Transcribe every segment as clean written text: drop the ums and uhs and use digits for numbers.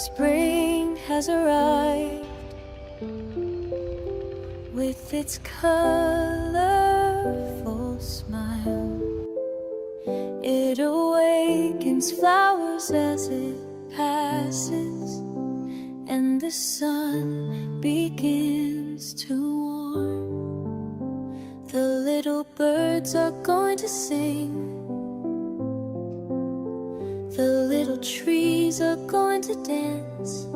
Spring has arrived with its colorful smile. It awakens flowers as it passes, and the sun begins to warm. The little birds are going to sing. The little trees are going to dance.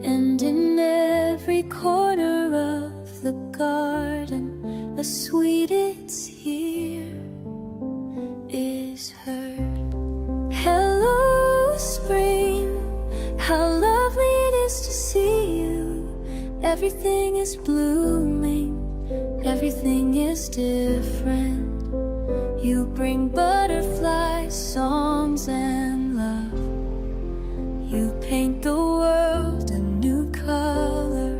And in every corner of the garden, a sweetest here is heard. Hello, spring, how lovely it is to see you. Everything is blooming, everything is different. You bring butterflies, songs, and love. You paint the world a new color.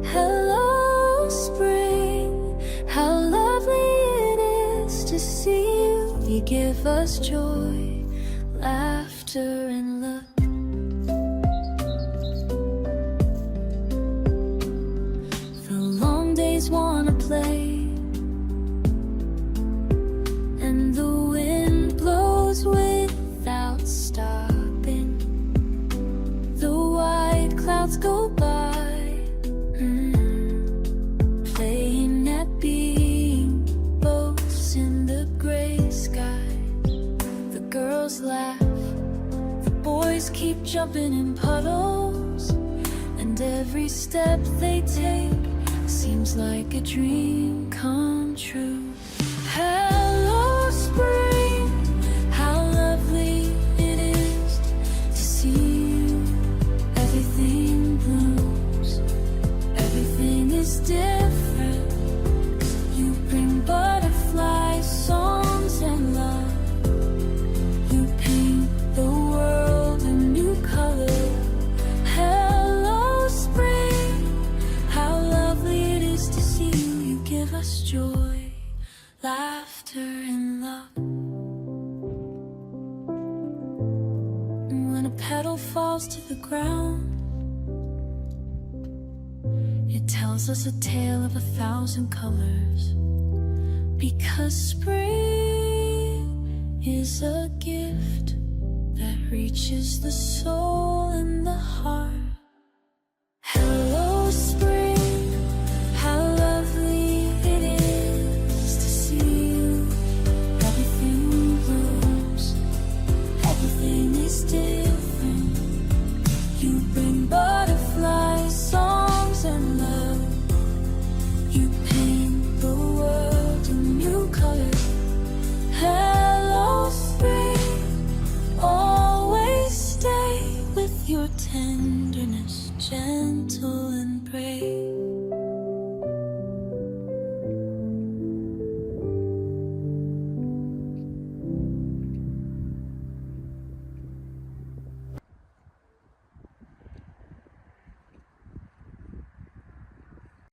Hello, spring, how lovely it is to see you. You give us joy, laughter, and love. The long days wanna play, and the wind blows without stopping. The white clouds go by, playing at being boats in the gray sky. The girls laugh, the boys keep jumping in puddles, and every step they take seems like a dream come true. Hello, spring, how lovely it is to see you. Everything blooms, everything is different. You bring butterflies, songs, and love. You paint the world a new color. Hello, spring, how lovely it is to see you. You give us joy, laughter, and love. And when a petal falls to the ground, it tells us a tale of 1,000 colors. Because spring is a gift that reaches the soul and the heart. Hello, spring, how lovely it is to see you. Everything blooms, everything is different.